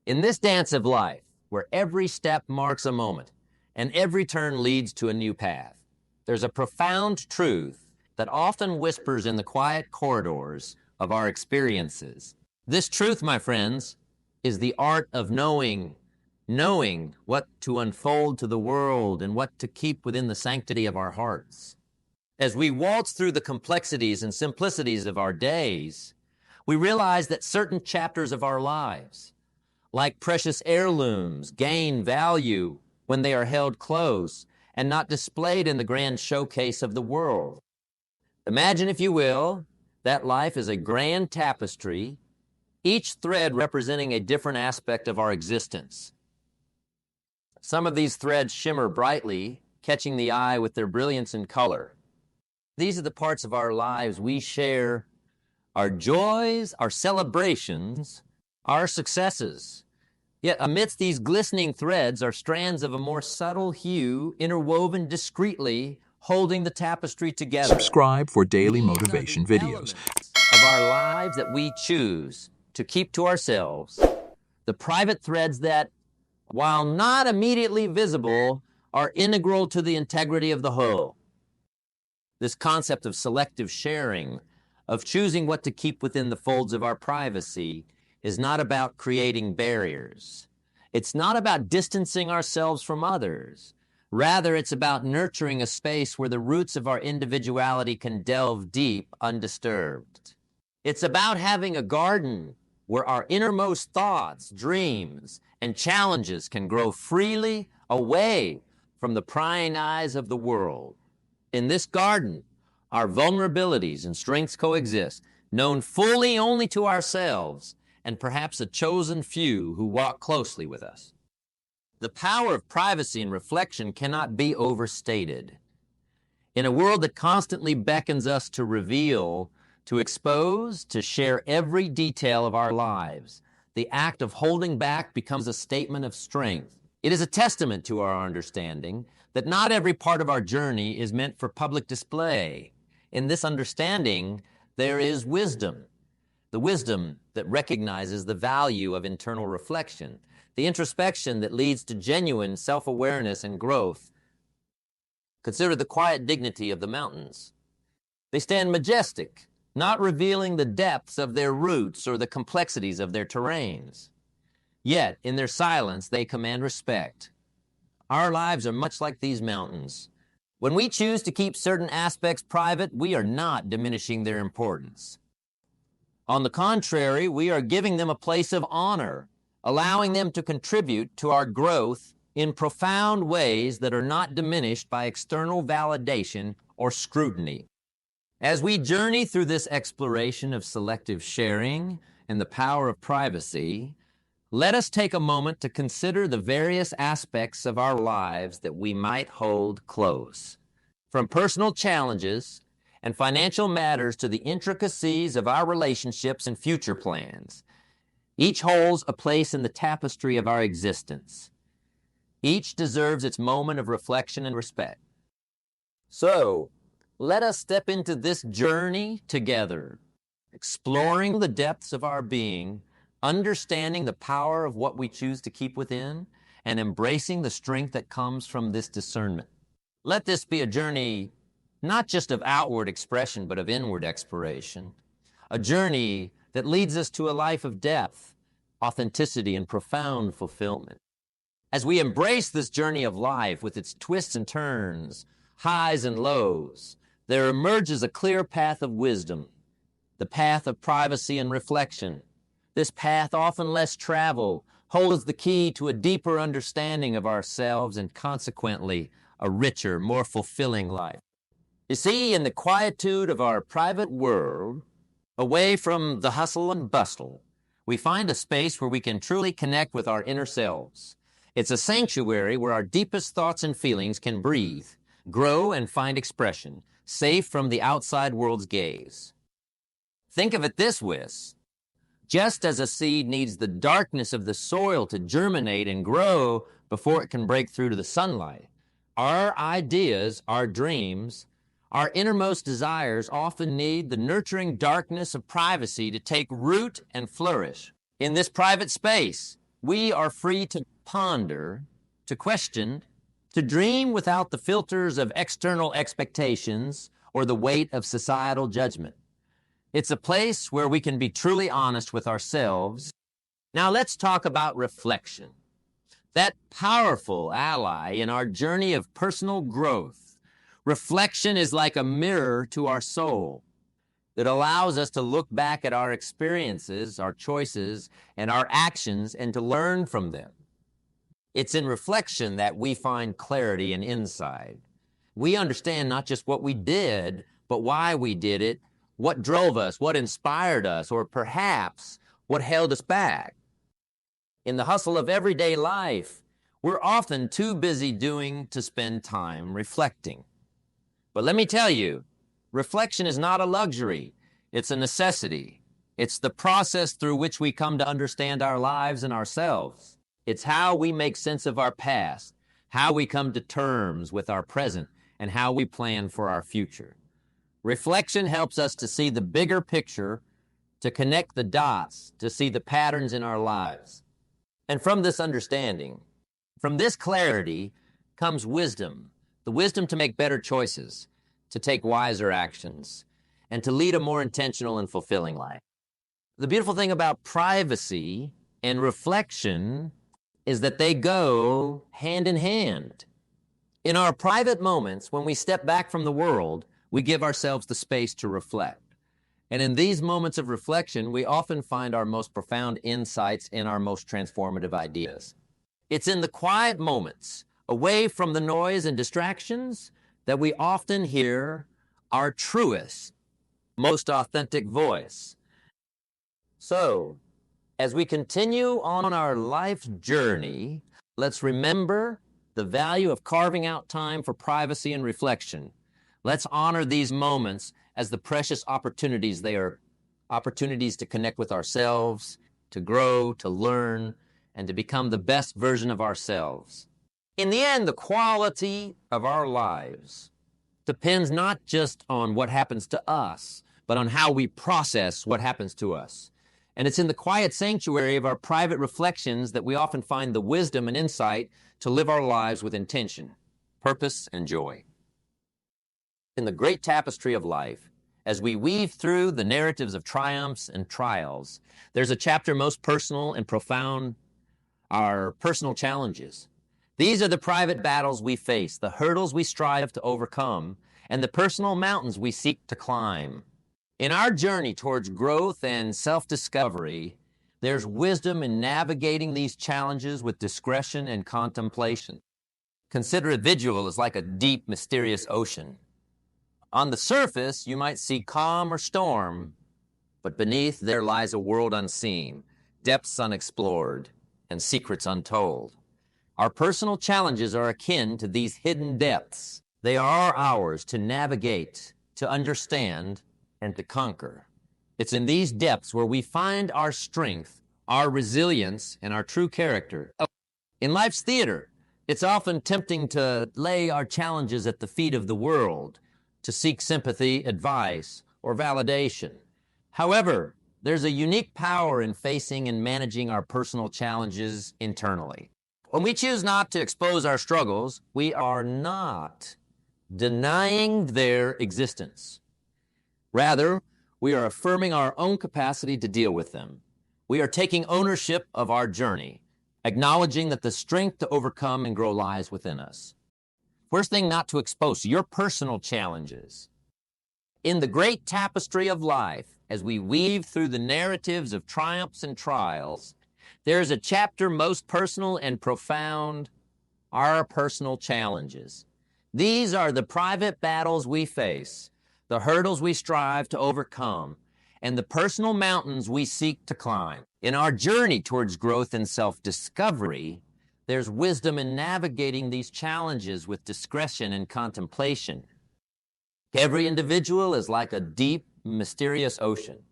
In this dance of life, where every step marks a moment and every turn leads to a new path, there's a profound truth that often whispers in the quiet corridors of our experiences. This truth, my friends, is the art of knowing what to unfold to the world and what to keep within the sanctity of our hearts. As we waltz through the complexities and simplicities of our days, we realize that certain chapters of our lives, like precious heirlooms, gain value when they are held close and not displayed in the grand showcase of the world. Imagine, if you will, that life is a grand tapestry, each thread representing a different aspect of our existence. Some of these threads shimmer brightly, catching the eye with their brilliance and color. These are the parts of our lives we share, our joys, our celebrations, our successes. Yet amidst these glistening threads are strands of a more subtle hue, interwoven discreetly, holding the tapestry together. Subscribe for daily These motivation are the videos. elements of our lives that we choose to keep to ourselves, the private threads that, while not immediately visible, are integral to the integrity of the whole. This concept of selective sharing, of choosing what to keep within the folds of our privacy, is not about creating barriers. It's not about distancing ourselves from others. Rather, it's about nurturing a space where the roots of our individuality can delve deep undisturbed. It's about having a garden where our innermost thoughts, dreams, and challenges can grow freely away from the prying eyes of the world. In this garden, our vulnerabilities and strengths coexist, known fully only to ourselves and perhaps a chosen few who walk closely with us. The power of privacy and reflection cannot be overstated. In a world that constantly beckons us to reveal, to expose, to share every detail of our lives, the act of holding back becomes a statement of strength. It is a testament to our understanding that not every part of our journey is meant for public display. In this understanding, there is wisdom. The wisdom that recognizes the value of internal reflection, the introspection that leads to genuine self-awareness and growth. Consider the quiet dignity of the mountains. They stand majestic, not revealing the depths of their roots or the complexities of their terrains. Yet, in their silence, they command respect. Our lives are much like these mountains. When we choose to keep certain aspects private, we are not diminishing their importance. On the contrary, we are giving them a place of honor, allowing them to contribute to our growth in profound ways that are not diminished by external validation or scrutiny. As we journey through this exploration of selective sharing and the power of privacy, let us take a moment to consider the various aspects of our lives that we might hold close. From personal challenges and financial matters to the intricacies of our relationships and future plans, each holds a place in the tapestry of our existence. Each deserves its moment of reflection and respect. So, let us step into this journey together, exploring the depths of our being, understanding the power of what we choose to keep within, and embracing the strength that comes from this discernment. Let this be a journey not just of outward expression, but of inward exploration, a journey that leads us to a life of depth, authenticity, and profound fulfillment. As we embrace this journey of life with its twists and turns, highs and lows, there emerges a clear path of wisdom, the path of privacy and reflection. This path, often less traveled, holds the key to a deeper understanding of ourselves and consequently a richer, more fulfilling life. You see, in the quietude of our private world, away from the hustle and bustle, we find a space where we can truly connect with our inner selves. It's a sanctuary where our deepest thoughts and feelings can breathe, grow, and find expression, safe from the outside world's gaze. Think of it this way. Just as a seed needs the darkness of the soil to germinate and grow before it can break through to the sunlight, our ideas, our dreams, our innermost desires often need the nurturing darkness of privacy to take root and flourish. In this private space, We are free to ponder, to question, to dream without the filters of external expectations or the weight of societal judgment. It's a place where we can be truly honest with ourselves. Now let's talk about reflection, that powerful ally in our journey of personal growth. Reflection is like a mirror to our soul. It allows us to look back at our experiences, our choices, and our actions and to learn from them. It's in reflection that we find clarity and insight. We understand not just what we did, but why we did it, what drove us, what inspired us, or perhaps what held us back. In the hustle of everyday life, we're often too busy doing to spend time reflecting. But let me tell you, reflection is not a luxury. It's a necessity. It's the process through which we come to understand our lives and ourselves. It's how we make sense of our past, how we come to terms with our present, and how we plan for our future. Reflection helps us to see the bigger picture, to connect the dots, to see the patterns in our lives. And from this understanding, from this clarity, comes wisdom, the wisdom to make better choices, to take wiser actions, and to lead a more intentional and fulfilling life. The beautiful thing about privacy and reflection is that they go hand in hand. In our private moments, when we step back from the world, we give ourselves the space to reflect. And in these moments of reflection, we often find our most profound insights and our most transformative ideas. It's in the quiet moments, away from the noise and distractions, that we often hear our truest, most authentic voice. So, as we continue on our life's journey, let's remember the value of carving out time for privacy and reflection. Let's honor these moments as the precious opportunities they are, opportunities to connect with ourselves, to grow, to learn, and to become the best version of ourselves. In the end, the quality of our lives depends not just on what happens to us, but on how we process what happens to us. And it's in the quiet sanctuary of our private reflections that we often find the wisdom and insight to live our lives with intention, purpose, and joy. In the great tapestry of life, as we weave through the narratives of triumphs and trials, there's a chapter most personal and profound, our personal challenges. These are the private battles we face, the hurdles we strive to overcome, and the personal mountains we seek to climb. In our journey towards growth and self-discovery, there's wisdom in navigating these challenges with discretion and contemplation. Consider a visual as like a deep, mysterious ocean. On the surface, you might see calm or storm, but beneath there lies a world unseen, depths unexplored, and secrets untold. Our personal challenges are akin to these hidden depths. They are ours to navigate, to understand, and to conquer. It's in these depths where we find our strength, our resilience, and our true character. In life's theater, it's often tempting to lay our challenges at the feet of the world, to seek sympathy, advice, or validation. However, there's a unique power in facing and managing our personal challenges internally. When we choose not to expose our struggles, we are not denying their existence. Rather, we are affirming our own capacity to deal with them. We are taking ownership of our journey, acknowledging that the strength to overcome and grow lies within us. First thing not to expose, your personal challenges. In the great tapestry of life, as we weave through the narratives of triumphs and trials, there is a chapter most personal and profound, our personal challenges. These are the private battles we face, the hurdles we strive to overcome, and the personal mountains we seek to climb. In our journey towards growth and self-discovery, there's wisdom in navigating these challenges with discretion and contemplation. Every individual is like a deep, mysterious ocean.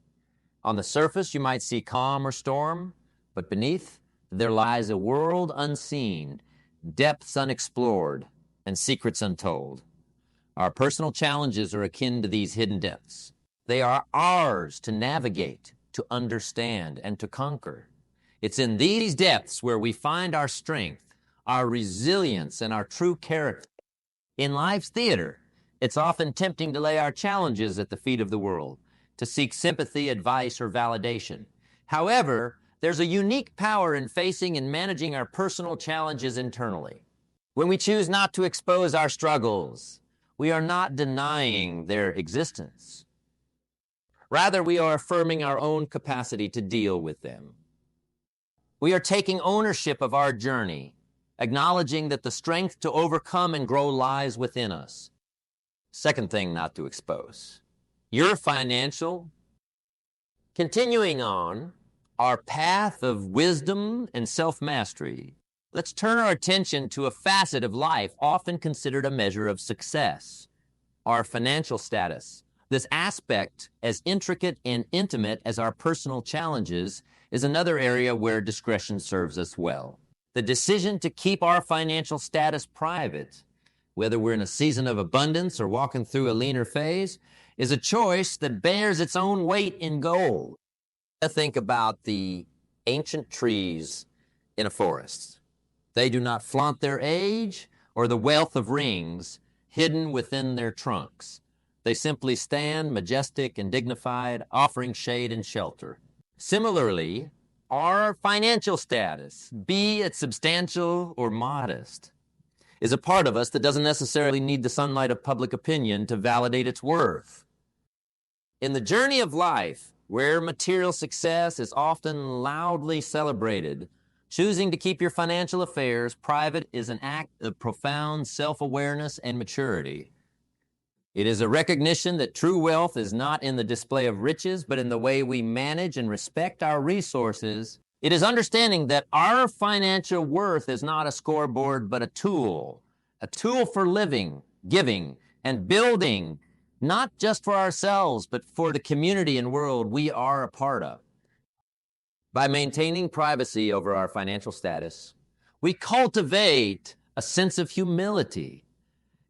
On the surface, you might see calm or storm, but beneath, there lies a world unseen, depths unexplored, and secrets untold. Our personal challenges are akin to these hidden depths. They are ours to navigate, to understand, and to conquer. It's in these depths where we find our strength, our resilience, and our true character. In life's theater, it's often tempting to lay our challenges at the feet of the world, to seek sympathy, advice, or validation. However, there's a unique power in facing and managing our personal challenges internally. When we choose not to expose our struggles, we are not denying their existence. Rather, we are affirming our own capacity to deal with them. We are taking ownership of our journey, acknowledging that the strength to overcome and grow lies within us. Second thing not to expose: your financial. Continuing on our path of wisdom and self-mastery, let's turn our attention to a facet of life often considered a measure of success: our financial status. This aspect, as intricate and intimate as our personal challenges, is another area where discretion serves us well. The decision to keep our financial status private, whether we're in a season of abundance or walking through a leaner phase, is a choice that bears its own weight in gold. Think about the ancient trees in a forest. They do not flaunt their age or the wealth of rings hidden within their trunks. They simply stand majestic and dignified, offering shade and shelter. Similarly, our financial status, be it substantial or modest, is a part of us that doesn't necessarily need the sunlight of public opinion to validate its worth. In the journey of life, where material success is often loudly celebrated, choosing to keep your financial affairs private is an act of profound self-awareness and maturity. It is a recognition that true wealth is not in the display of riches, but in the way we manage and respect our resources. It is understanding that our financial worth is not a scoreboard, but a tool for living, giving, and building, not just for ourselves, but for the community and world we are a part of. By maintaining privacy over our financial status, we cultivate a sense of humility.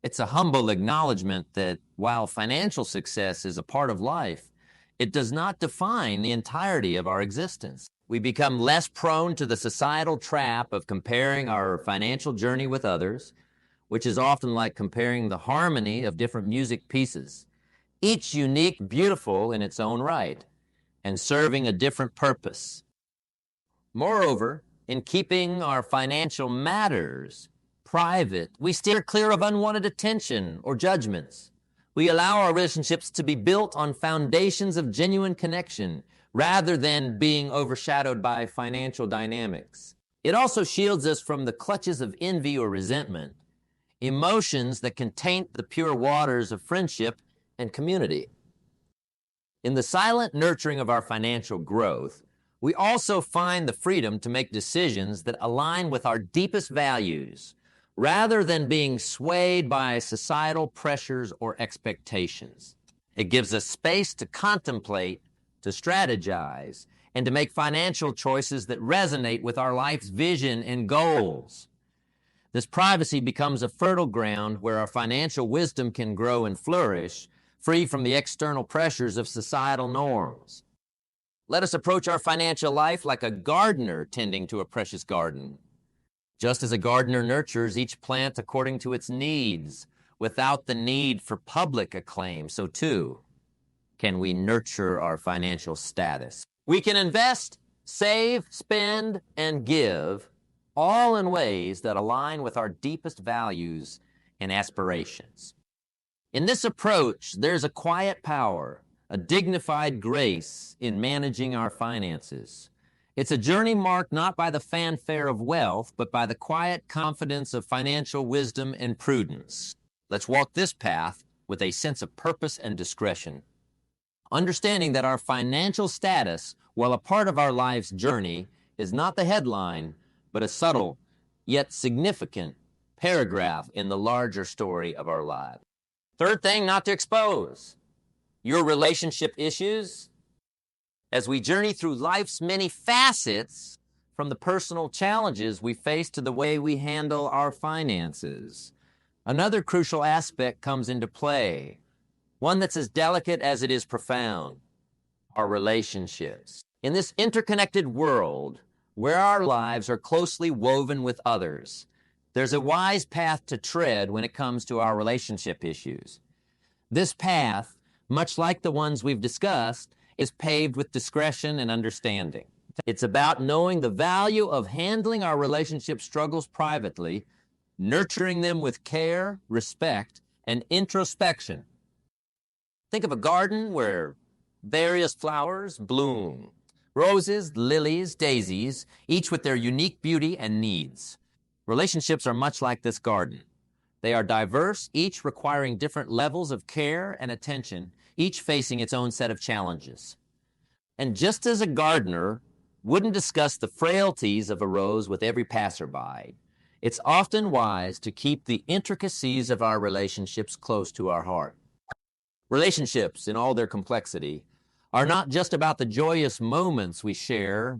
It's a humble acknowledgement that while financial success is a part of life, it does not define the entirety of our existence. We become less prone to the societal trap of comparing our financial journey with others, which is often like comparing the harmony of different music pieces, each unique, beautiful in its own right, and serving a different purpose. Moreover, in keeping our financial matters private, we steer clear of unwanted attention or judgments. We allow our relationships to be built on foundations of genuine connection rather than being overshadowed by financial dynamics. It also shields us from the clutches of envy or resentment, emotions that can taint the pure waters of friendship and community. In the silent nurturing of our financial growth, we also find the freedom to make decisions that align with our deepest values, rather than being swayed by societal pressures or expectations. It gives us space to contemplate, to strategize, and to make financial choices that resonate with our life's vision and goals. This privacy becomes a fertile ground where our financial wisdom can grow and flourish, free from the external pressures of societal norms. Let us approach our financial life like a gardener tending to a precious garden. Just as a gardener nurtures each plant according to its needs, without the need for public acclaim, so too can we nurture our financial status. We can invest, save, spend, and give, all in ways that align with our deepest values and aspirations. In this approach, there's a quiet power, a dignified grace in managing our finances. It's a journey marked not by the fanfare of wealth, but by the quiet confidence of financial wisdom and prudence. Let's walk this path with a sense of purpose and discretion, understanding that our financial status, while a part of our life's journey, is not the headline, but a subtle yet significant paragraph in the larger story of our lives. Third thing not to expose: your relationship issues. As we journey through life's many facets, from the personal challenges we face to the way we handle our finances, another crucial aspect comes into play, one that's as delicate as it is profound: our relationships. In this interconnected world, where our lives are closely woven with others. There's a wise path to tread when it comes to our relationship issues. This path, much like the ones we've discussed, is paved with discretion and understanding. It's about knowing the value of handling our relationship struggles privately, nurturing them with care, respect, and introspection. Think of a garden where various flowers bloom. Roses, lilies, daisies, each with their unique beauty and needs. Relationships are much like this garden. They are diverse, each requiring different levels of care and attention, each facing its own set of challenges. And just as a gardener wouldn't discuss the frailties of a rose with every passerby, it's often wise to keep the intricacies of our relationships close to our heart. Relationships, in all their complexity, are not just about the joyous moments we share,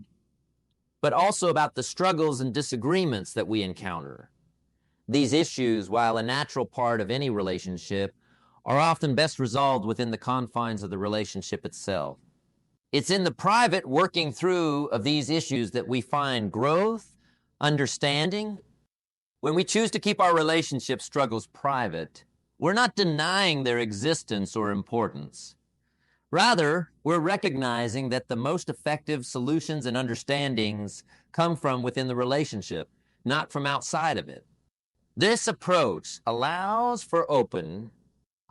but also about the struggles and disagreements that we encounter. These issues, while a natural part of any relationship, are often best resolved within the confines of the relationship itself. It's in the private working through of these issues that we find growth, understanding. When we choose to keep our relationship struggles private, we're not denying their existence or importance. Rather, we're recognizing that the most effective solutions and understandings come from within the relationship, not from outside of it. This approach allows for open,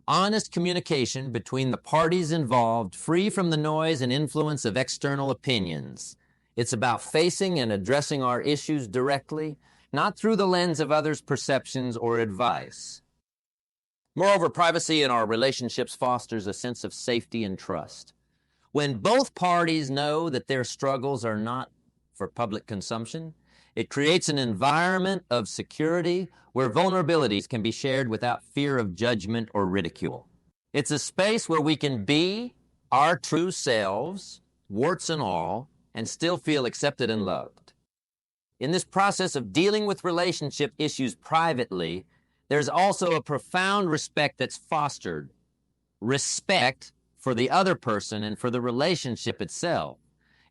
honest communication between the parties involved, free from the noise and influence of external opinions. It's about facing and addressing our issues directly, not through the lens of others' perceptions or advice. Moreover, privacy in our relationships fosters a sense of safety and trust. When both parties know that their struggles are not for public consumption, it creates an environment of security where vulnerabilities can be shared without fear of judgment or ridicule. It's a space where we can be our true selves, warts and all, and still feel accepted and loved. In this process of dealing with relationship issues privately, there's also a profound respect that's fostered. Respect for the other person and for the relationship itself.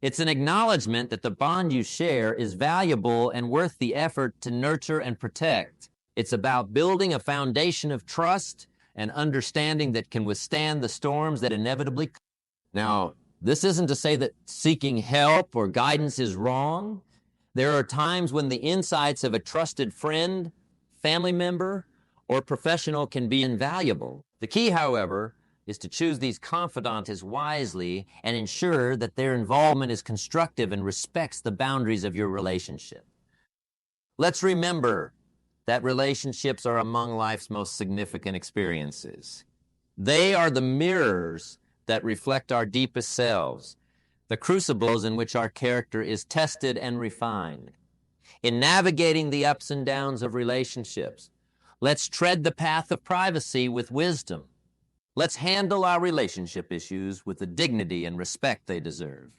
It's an acknowledgement that the bond you share is valuable and worth the effort to nurture and protect. It's about building a foundation of trust and understanding that can withstand the storms that inevitably come. Now, this isn't to say that seeking help or guidance is wrong. There are times when the insights of a trusted friend, family member, or professional can be invaluable. The key, however, is to choose these confidants wisely and ensure that their involvement is constructive and respects the boundaries of your relationship. Let's remember that relationships are among life's most significant experiences. They are the mirrors that reflect our deepest selves, the crucibles in which our character is tested and refined. In navigating the ups and downs of relationships, let's tread the path of privacy with wisdom. Let's handle our relationship issues with the dignity and respect they deserve,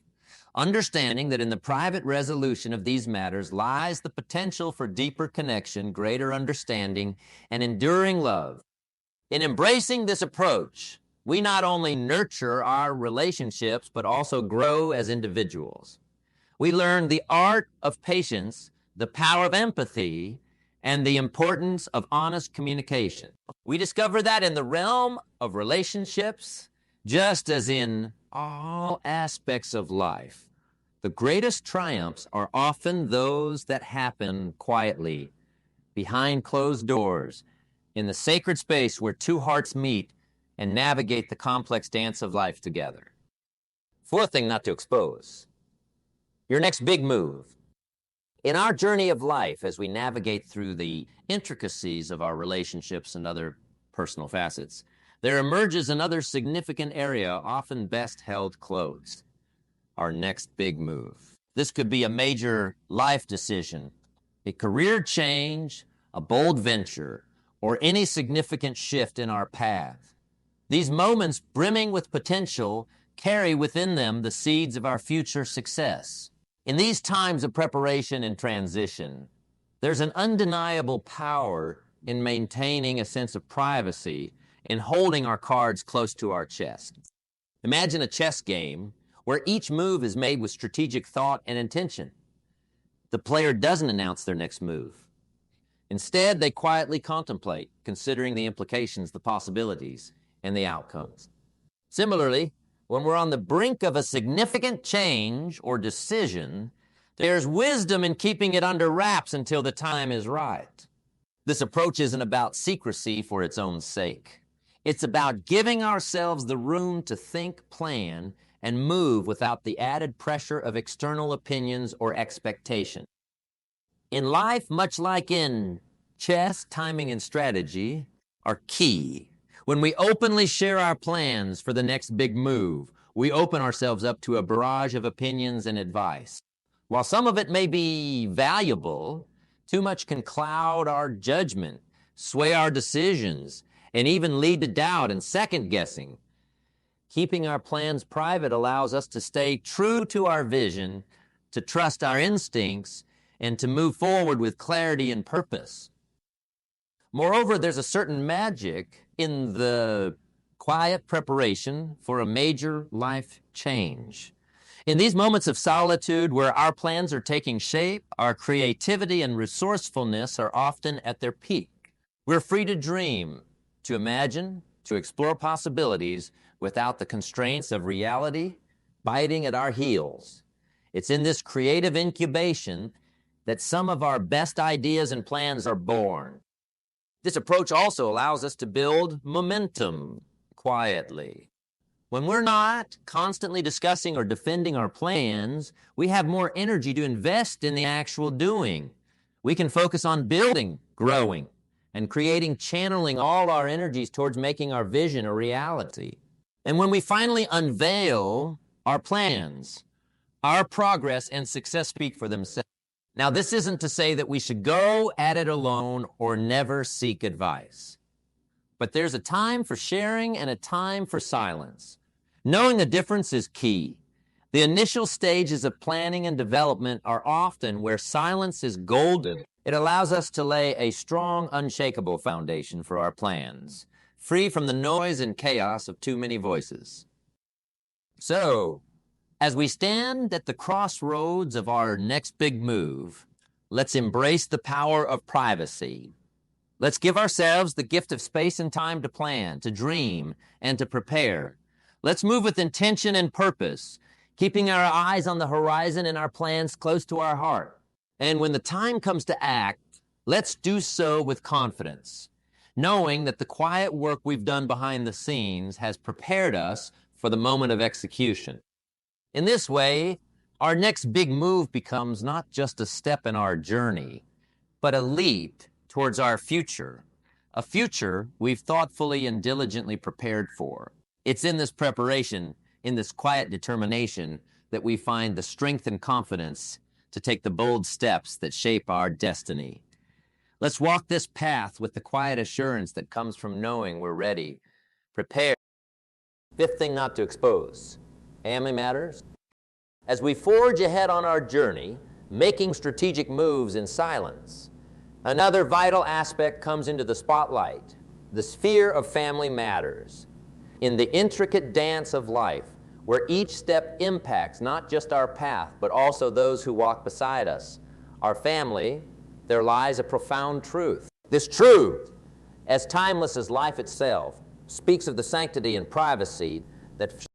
understanding that in the private resolution of these matters lies the potential for deeper connection, greater understanding, and enduring love. In embracing this approach, we not only nurture our relationships, but also grow as individuals. We learn the art of patience, the power of empathy, and the importance of honest communication. We discover that in the realm of relationships, just as in all aspects of life, the greatest triumphs are often those that happen quietly, behind closed doors, in the sacred space where two hearts meet and navigate the complex dance of life together. Fourth thing not to expose, your next big move. In our journey of life, as we navigate through the intricacies of our relationships and other personal facets, there emerges another significant area often best held closed, our next big move. This could be a major life decision, a career change, a bold venture, or any significant shift in our path. These moments, brimming with potential, carry within them the seeds of our future success. In these times of preparation and transition, there's an undeniable power in maintaining a sense of privacy and holding our cards close to our chest. Imagine a chess game where each move is made with strategic thought and intention. The player doesn't announce their next move. Instead, they quietly contemplate, considering the implications, the possibilities, and the outcomes. Similarly, when we're on the brink of a significant change or decision, there's wisdom in keeping it under wraps until the time is right. This approach isn't about secrecy for its own sake. It's about giving ourselves the room to think, plan, and move without the added pressure of external opinions or expectation. In life, much like in chess, timing and strategy are key. When we openly share our plans for the next big move, we open ourselves up to a barrage of opinions and advice. While some of it may be valuable, too much can cloud our judgment, sway our decisions, and even lead to doubt and second-guessing. Keeping our plans private allows us to stay true to our vision, to trust our instincts, and to move forward with clarity and purpose. Moreover, there's a certain magic in the quiet preparation for a major life change. In these moments of solitude where our plans are taking shape, our creativity and resourcefulness are often at their peak. We're free to dream, to imagine, to explore possibilities without the constraints of reality biting at our heels. It's in this creative incubation that some of our best ideas and plans are born. This approach also allows us to build momentum quietly. When we're not constantly discussing or defending our plans, we have more energy to invest in the actual doing. We can focus on building, growing, and creating, channeling all our energies towards making our vision a reality. And when we finally unveil our plans, our progress and success speak for themselves. Now, this isn't to say that we should go at it alone or never seek advice. But there's a time for sharing and a time for silence. Knowing the difference is key. The initial stages of planning and development are often where silence is golden. It allows us to lay a strong, unshakable foundation for our plans, free from the noise and chaos of too many voices. So, as we stand at the crossroads of our next big move, let's embrace the power of privacy. Let's give ourselves the gift of space and time to plan, to dream, and to prepare. Let's move with intention and purpose, keeping our eyes on the horizon and our plans close to our heart. And when the time comes to act, let's do so with confidence, knowing that the quiet work we've done behind the scenes has prepared us for the moment of execution. In this way, our next big move becomes not just a step in our journey, but a leap towards our future, a future we've thoughtfully and diligently prepared for. It's in this preparation, in this quiet determination, that we find the strength and confidence to take the bold steps that shape our destiny. Let's walk this path with the quiet assurance that comes from knowing we're ready, prepared. Fifth thing not to expose. Family matters. As we forge ahead on our journey, making strategic moves in silence, another vital aspect comes into the spotlight. The sphere of family matters. In the intricate dance of life, where each step impacts not just our path, but also those who walk beside us, our family, there lies a profound truth. This truth, as timeless as life itself, speaks of the sanctity and privacy that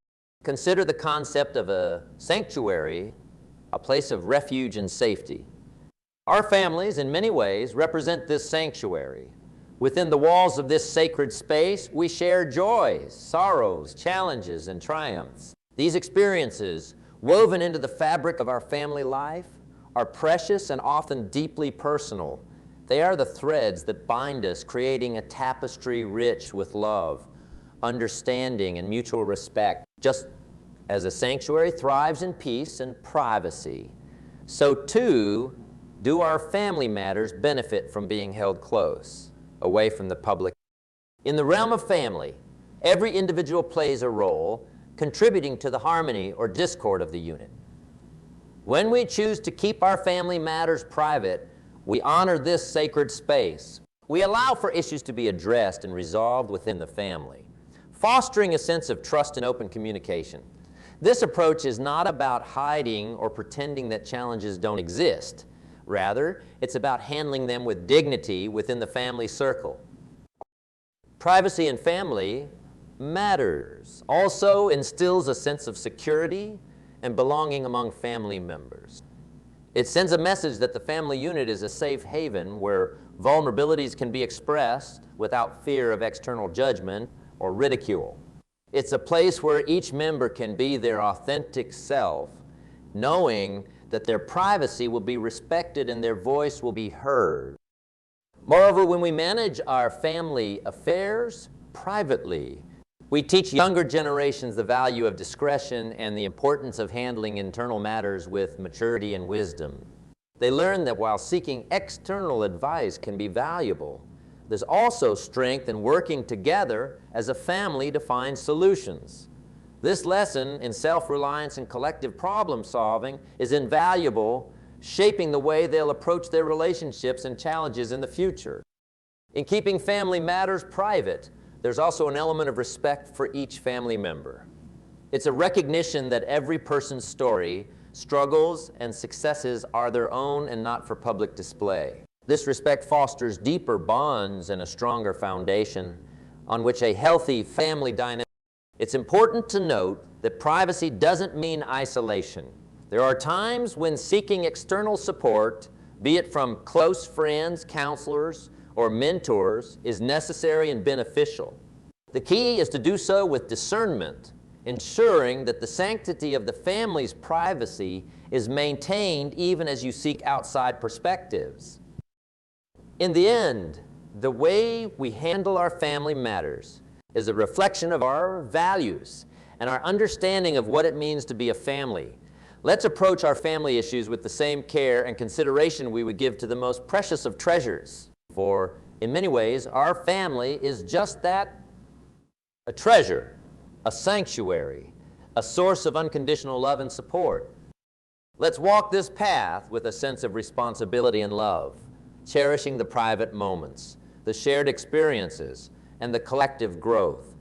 consider the concept of a sanctuary, a place of refuge and safety. Our families, in many ways, represent this sanctuary. Within the walls of this sacred space, we share joys, sorrows, challenges, and triumphs. These experiences, woven into the fabric of our family life, are precious and often deeply personal. They are the threads that bind us, creating a tapestry rich with love, understanding, and mutual respect. Just as a sanctuary thrives in peace and privacy, so too do our family matters benefit from being held close, away from the public. In the realm of family, every individual plays a role, contributing to the harmony or discord of the unit. When we choose to keep our family matters private, we honor this sacred space. We allow for issues to be addressed and resolved within the family, fostering a sense of trust and open communication. This approach is not about hiding or pretending that challenges don't exist. Rather, it's about handling them with dignity within the family circle. Privacy in family matters. Also instills a sense of security and belonging among family members. It sends a message that the family unit is a safe haven where vulnerabilities can be expressed without fear of external judgment or ridicule. It's a place where each member can be their authentic self, knowing that their privacy will be respected and their voice will be heard. Moreover, when we manage our family affairs privately, we teach younger generations the value of discretion and the importance of handling internal matters with maturity and wisdom. They learn that while seeking external advice can be valuable, there's also strength in working together as a family to find solutions. This lesson in self-reliance and collective problem-solving is invaluable, shaping the way they'll approach their relationships and challenges in the future. In keeping family matters private, there's also an element of respect for each family member. It's a recognition that every person's story, struggles, and successes are their own and not for public display. This respect fosters deeper bonds and a stronger foundation on which a healthy family dynamic. It's important to note that privacy doesn't mean isolation. There are times when seeking external support, be it from close friends, counselors, or mentors, is necessary and beneficial. The key is to do so with discernment, ensuring that the sanctity of the family's privacy is maintained even as you seek outside perspectives. In the end, the way we handle our family matters is a reflection of our values and our understanding of what it means to be a family. Let's approach our family issues with the same care and consideration we would give to the most precious of treasures. For in many ways, our family is just that, a treasure, a sanctuary, a source of unconditional love and support. Let's walk this path with a sense of responsibility and love, cherishing the private moments, the shared experiences, and the collective growth.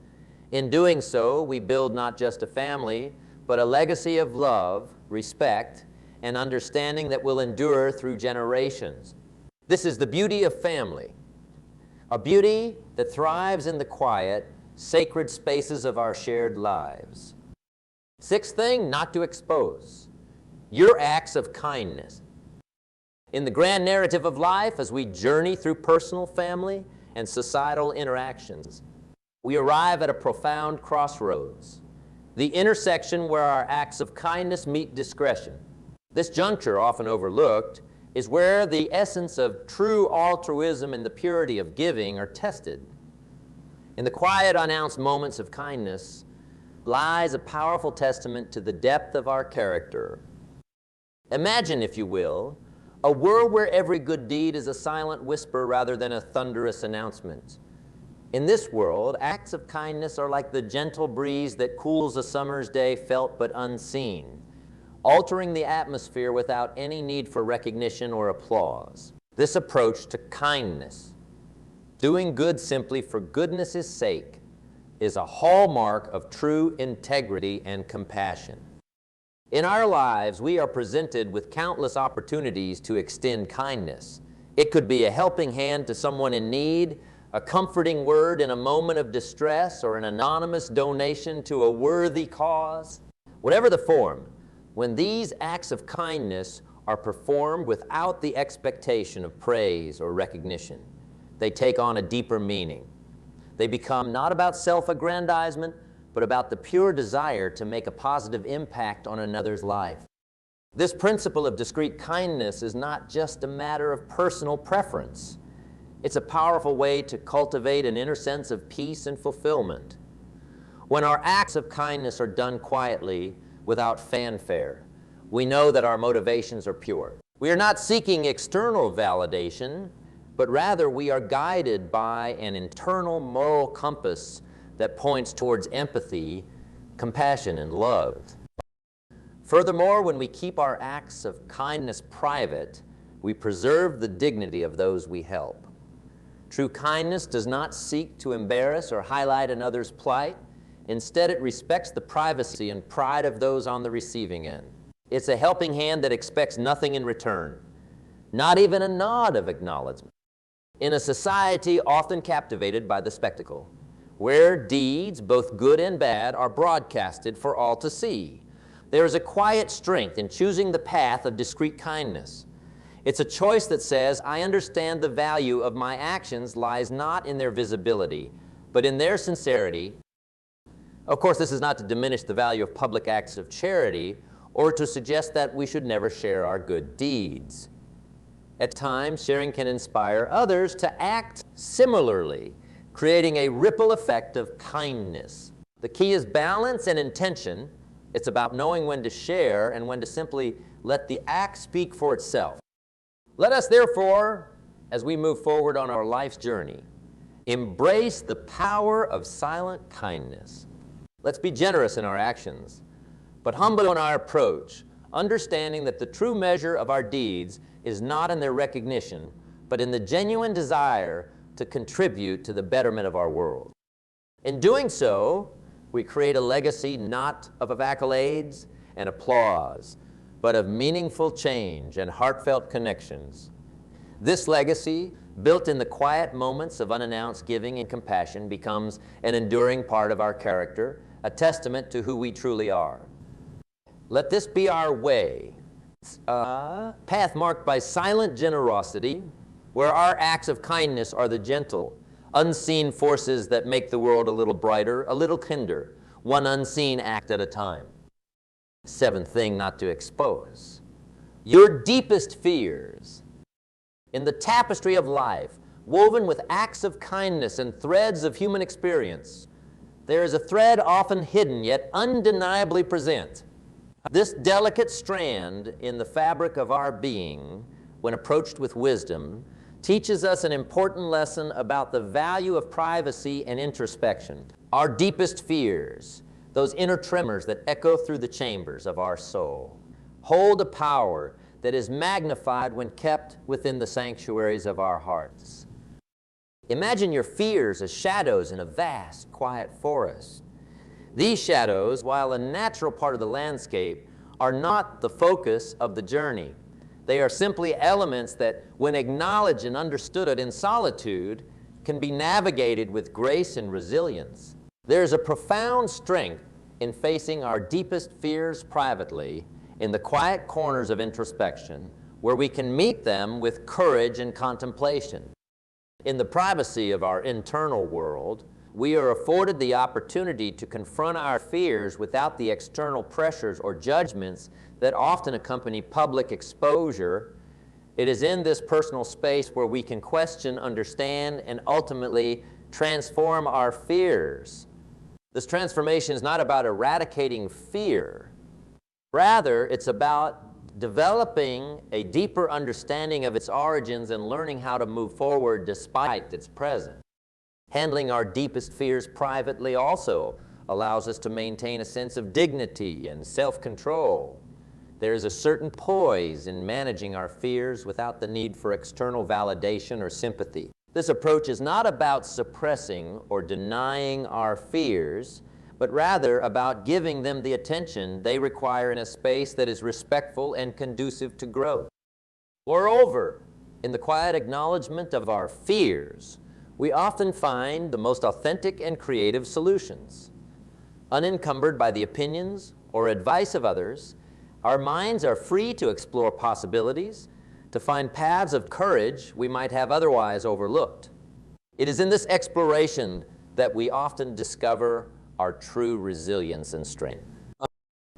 In doing so, we build not just a family, but a legacy of love, respect, and understanding that will endure through generations. This is the beauty of family, a beauty that thrives in the quiet, sacred spaces of our shared lives. Sixth thing, not to expose. Your acts of kindness. In the grand narrative of life, as we journey through personal, family, and societal interactions, we arrive at a profound crossroads, the intersection where our acts of kindness meet discretion. This juncture, often overlooked, is where the essence of true altruism and the purity of giving are tested. In the quiet, unannounced moments of kindness lies a powerful testament to the depth of our character. Imagine, if you will, a world where every good deed is a silent whisper rather than a thunderous announcement. In this world, acts of kindness are like the gentle breeze that cools a summer's day felt but unseen, altering the atmosphere without any need for recognition or applause. This approach to kindness, doing good simply for goodness' sake, is a hallmark of true integrity and compassion. In our lives, we are presented with countless opportunities to extend kindness. It could be a helping hand to someone in need, a comforting word in a moment of distress, or an anonymous donation to a worthy cause. Whatever the form, when these acts of kindness are performed without the expectation of praise or recognition, they take on a deeper meaning. They become not about self-aggrandizement, but about the pure desire to make a positive impact on another's life. This principle of discreet kindness is not just a matter of personal preference. It's a powerful way to cultivate an inner sense of peace and fulfillment. When our acts of kindness are done quietly, without fanfare, we know that our motivations are pure. We are not seeking external validation, but rather we are guided by an internal moral compass that points towards empathy, compassion, and love. Furthermore, when we keep our acts of kindness private, we preserve the dignity of those we help. True kindness does not seek to embarrass or highlight another's plight. Instead, it respects the privacy and pride of those on the receiving end. It's a helping hand that expects nothing in return. not even a nod of acknowledgement. In a society often captivated by the spectacle, where deeds, both good and bad, are broadcasted for all to see, there is a quiet strength in choosing the path of discreet kindness. It's a choice that says, I understand the value of my actions lies not in their visibility, but in their sincerity. Of course, this is not to diminish the value of public acts of charity or to suggest that we should never share our good deeds. At times, sharing can inspire others to act similarly, creating a ripple effect of kindness. The key is balance and intention. It's about knowing when to share and when to simply let the act speak for itself. Let us therefore, as we move forward on our life's journey, embrace the power of silent kindness. Let's be generous in our actions, but humble in our approach, understanding that the true measure of our deeds is not in their recognition, but in the genuine desire to contribute to the betterment of our world. In doing so, we create a legacy not of accolades and applause, but of meaningful change and heartfelt connections. This legacy, built in the quiet moments of unannounced giving and compassion, becomes an enduring part of our character, a testament to who we truly are. Let this be our way, a path marked by silent generosity, where our acts of kindness are the gentle, unseen forces that make the world a little brighter, a little kinder, one unseen act at a time. Seventh thing not to expose: your deepest fears. In the tapestry of life, woven with acts of kindness and threads of human experience, there is a thread often hidden yet undeniably present. This delicate strand in the fabric of our being, when approached with wisdom, teaches us an important lesson about the value of privacy and introspection. Our deepest fears, those inner tremors that echo through the chambers of our soul, hold a power that is magnified when kept within the sanctuaries of our hearts. Imagine your fears as shadows in a vast, quiet forest. These shadows, while a natural part of the landscape, are not the focus of the journey. They are simply elements that, when acknowledged and understood in solitude, can be navigated with grace and resilience. There is a profound strength in facing our deepest fears privately in the quiet corners of introspection, where we can meet them with courage and contemplation. In the privacy of our internal world, we are afforded the opportunity to confront our fears without the external pressures or judgments that often accompany public exposure. It is in this personal space where we can question, understand, and ultimately transform our fears. This transformation is not about eradicating fear. Rather, it's about developing a deeper understanding of its origins and learning how to move forward despite its presence. Handling our deepest fears privately also allows us to maintain a sense of dignity and self-control. There is a certain poise in managing our fears without the need for external validation or sympathy. This approach is not about suppressing or denying our fears, but rather about giving them the attention they require in a space that is respectful and conducive to growth. Moreover, in the quiet acknowledgement of our fears, we often find the most authentic and creative solutions. Unencumbered by the opinions or advice of others, our minds are free to explore possibilities, to find paths of courage we might have otherwise overlooked. It is in this exploration that we often discover our true resilience and strength.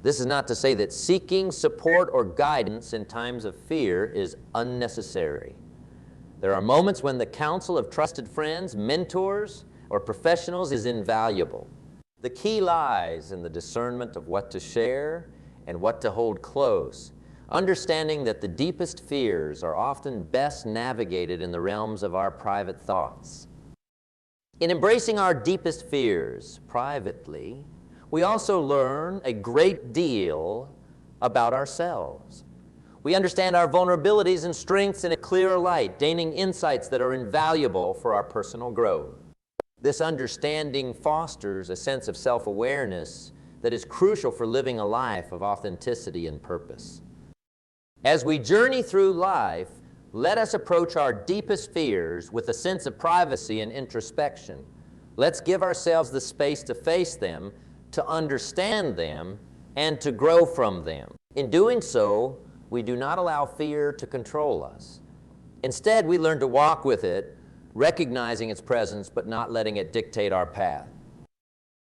This is not to say that seeking support or guidance in times of fear is unnecessary. There are moments when the counsel of trusted friends, mentors, or professionals is invaluable. The key lies in the discernment of what to share and what to hold close, understanding that the deepest fears are often best navigated in the realms of our private thoughts. In embracing our deepest fears privately, we also learn a great deal about ourselves. We understand our vulnerabilities and strengths in a clearer light, gaining insights that are invaluable for our personal growth. This understanding fosters a sense of self-awareness that is crucial for living a life of authenticity and purpose. As we journey through life, Let us approach our deepest fears with a sense of privacy and introspection. Let's give ourselves the space to face them, to understand them, and to grow from them. In doing so, we do not allow fear to control us. Instead, we learn to walk with it, recognizing its presence but not letting it dictate our path.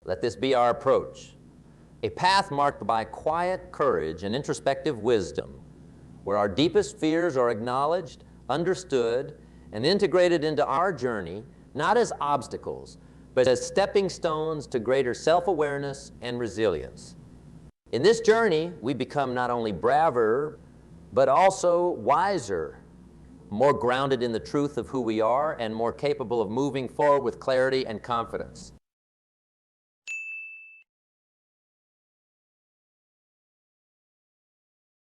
Let this be our approach, a path marked by quiet courage and introspective wisdom, where our deepest fears are acknowledged, understood, and integrated into our journey, not as obstacles, but as stepping stones to greater self-awareness and resilience. In this journey, we become not only braver, but also wiser, more grounded in the truth of who we are, and more capable of moving forward with clarity and confidence.